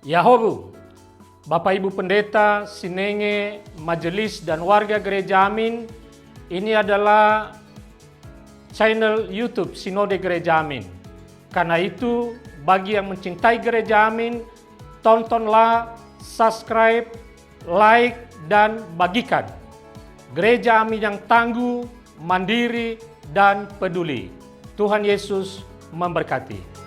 Yahobu, Bapak Ibu Pendeta, Sinenge, Majelis dan warga Gereja Amin, ini adalah channel YouTube Sinode Gereja Amin. Karena itu, bagi yang mencintai Gereja Amin, tontonlah, subscribe, like, dan bagikan. Gereja Amin yang tangguh, mandiri, dan peduli. Tuhan Yesus memberkati.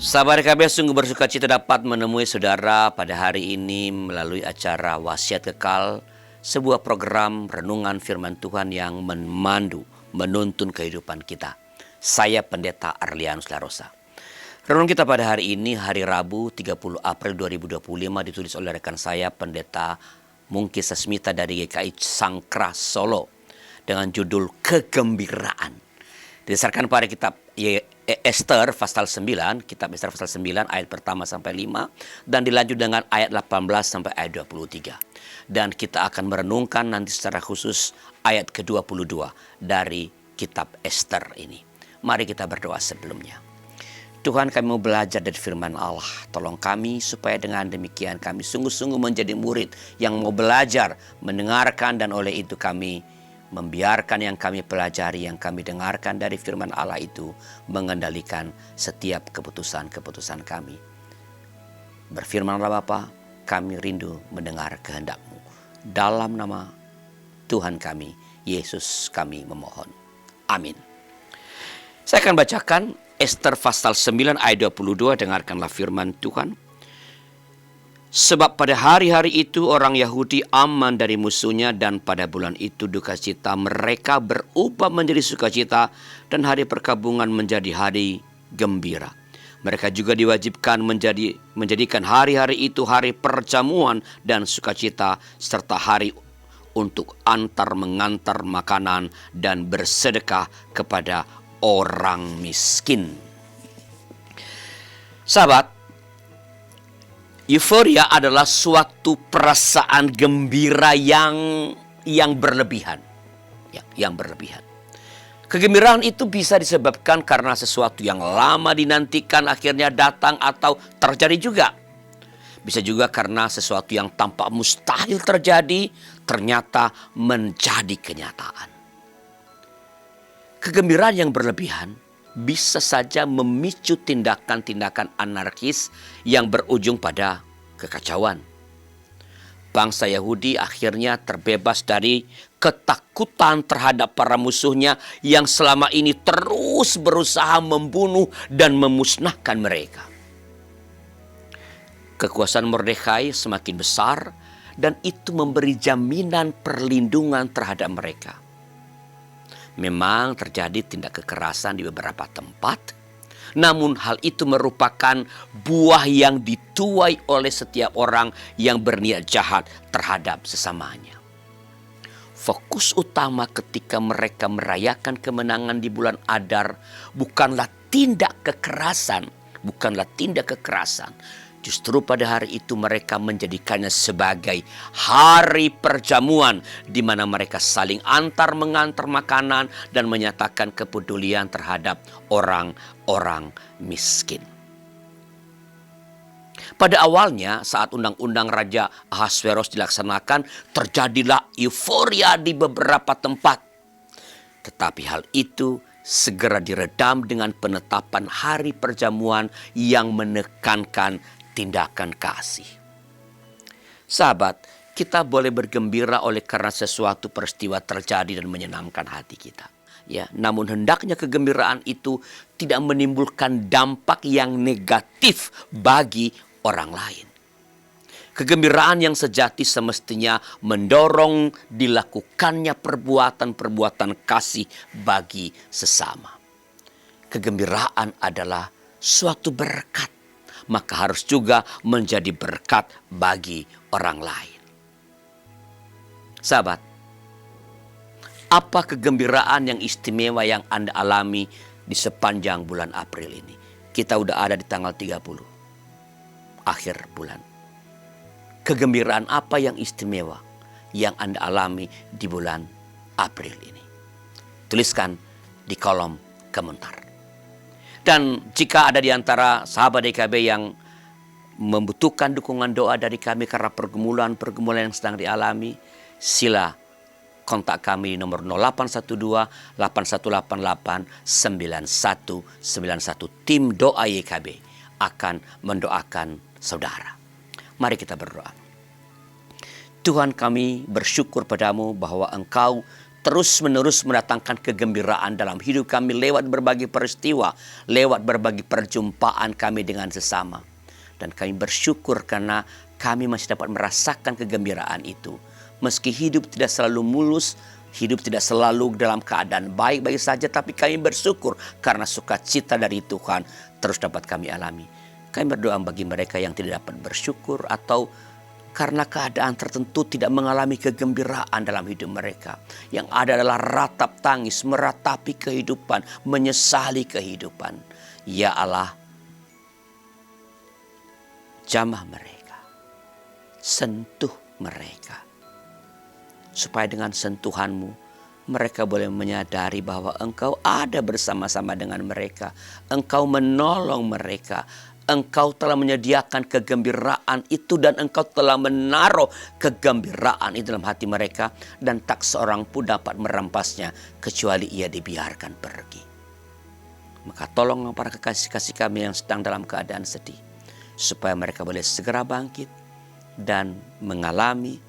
Sahabat KBS, sungguh bersuka cita dapat menemui saudara pada hari ini melalui acara Wasiat Kekal, sebuah program renungan firman Tuhan yang memandu, menuntun kehidupan kita. Saya Pendeta Arlianus Larosa. Renungan kita pada hari ini, hari Rabu 30 April 2025, ditulis oleh rekan saya Pendeta Mungki Sasmita dari GKI Sangkra Solo dengan judul Kegembiraan. Didasarkan pada kitab Ester pasal 9, kitab Ester pasal 9 ayat pertama sampai 5 dan dilanjut dengan ayat 18 sampai ayat 23. Dan kita akan merenungkan nanti secara khusus ayat ke-22 dari kitab Ester ini. Mari kita berdoa sebelumnya. Tuhan, kami mau belajar dari firman Allah. Tolong kami supaya dengan demikian kami sungguh-sungguh menjadi murid yang mau belajar, mendengarkan, dan oleh itu kami membiarkan yang kami pelajari, yang kami dengarkan dari firman Allah itu mengendalikan setiap keputusan-keputusan kami. Berfirmanlah Bapa, kami rindu mendengar kehendak-Mu. Dalam nama Tuhan kami, Yesus kami memohon. Amin. Saya akan bacakan Ester pasal 9 ayat 22, dengarkanlah firman Tuhan. Sebab pada hari-hari itu orang Yahudi aman dari musuhnya, dan pada bulan itu duka cita mereka berubah menjadi sukacita, dan hari perkabungan menjadi hari gembira. Mereka juga diwajibkan menjadikan hari-hari itu hari perjamuan dan sukacita, serta hari untuk antar mengantar makanan dan bersedekah kepada orang miskin. Sahabat, euforia adalah suatu perasaan gembira yang berlebihan. Yang berlebihan. Kegembiraan itu bisa disebabkan karena sesuatu yang lama dinantikan akhirnya datang atau terjadi juga. Bisa juga karena sesuatu yang tampak mustahil terjadi ternyata menjadi kenyataan. Kegembiraan yang berlebihan bisa saja memicu tindakan-tindakan anarkis yang berujung pada kekacauan. Bangsa Yahudi akhirnya terbebas dari ketakutan terhadap para musuhnya yang selama ini terus berusaha membunuh dan memusnahkan mereka. Kekuasaan Mordekai semakin besar dan itu memberi jaminan perlindungan terhadap mereka. Memang terjadi tindak kekerasan di beberapa tempat, namun hal itu merupakan buah yang dituai oleh setiap orang yang berniat jahat terhadap sesamanya. Fokus utama ketika mereka merayakan kemenangan di bulan Adar bukanlah tindak kekerasan. Justru pada hari itu mereka menjadikannya sebagai hari perjamuan di mana mereka saling antar mengantar makanan dan menyatakan kepedulian terhadap orang-orang miskin. Pada awalnya saat undang-undang Raja Ahasveros dilaksanakan, terjadilah euforia di beberapa tempat. Tetapi hal itu segera diredam dengan penetapan hari perjamuan yang menekankan tindakan kasih. Sahabat, kita boleh bergembira oleh karena sesuatu peristiwa terjadi dan menyenangkan hati kita. Namun hendaknya kegembiraan itu tidak menimbulkan dampak yang negatif bagi orang lain. Kegembiraan yang sejati semestinya mendorong dilakukannya perbuatan-perbuatan kasih bagi sesama. Kegembiraan adalah suatu berkat, maka harus juga menjadi berkat bagi orang lain. Sahabat, apa kegembiraan yang istimewa yang Anda alami di sepanjang bulan April ini. Kita udah ada di tanggal 30, akhir bulan. Kegembiraan apa yang istimewa yang Anda alami di bulan April ini? Tuliskan di kolom komentar. Dan jika ada di antara sahabat DKB yang membutuhkan dukungan doa dari kami karena pergumulan-pergumulan yang sedang dialami, sila kontak kami di nomor 0812 8188 9191. Tim doa YKB akan mendoakan saudara. Mari kita berdoa. Tuhan, kami bersyukur padamu bahwa Engkau terus-menerus mendatangkan kegembiraan dalam hidup kami lewat berbagai peristiwa, lewat berbagai perjumpaan kami dengan sesama. Dan kami bersyukur karena kami masih dapat merasakan kegembiraan itu. Meski hidup tidak selalu mulus, hidup tidak selalu dalam keadaan baik-baik saja, tapi kami bersyukur karena sukacita dari Tuhan terus dapat kami alami. Kami berdoa bagi mereka yang tidak dapat bersyukur atau karena keadaan tertentu tidak mengalami kegembiraan dalam hidup mereka. Yang ada adalah ratap tangis, meratapi kehidupan, menyesali kehidupan. Ya Allah, jamah mereka, sentuh mereka. Supaya dengan sentuhan-Mu, mereka boleh menyadari bahwa Engkau ada bersama-sama dengan mereka. Engkau menolong mereka. Engkau telah menyediakan kegembiraan itu dan Engkau telah menaruh kegembiraan itu dalam hati mereka. Dan tak seorang pun dapat merampasnya kecuali ia dibiarkan pergi. Maka tolong para kekasih-kasih kami yang sedang dalam keadaan sedih, supaya mereka boleh segera bangkit dan mengalami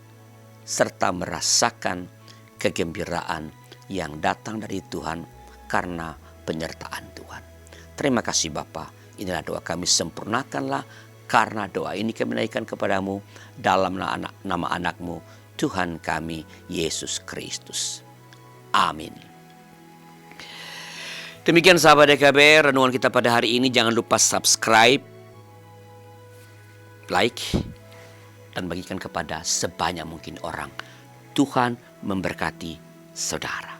serta merasakan kegembiraan yang datang dari Tuhan karena penyertaan Tuhan. Terima kasih Bapa. Inilah doa kami, sempurnakanlah karena doa ini kami naikkan kepadamu dalam nama anak-Mu, Tuhan kami, Yesus Kristus. Amin. Demikian sahabat DKB, renungan kita pada hari ini. Jangan lupa subscribe, like, dan bagikan kepada sebanyak mungkin orang. Tuhan memberkati saudara.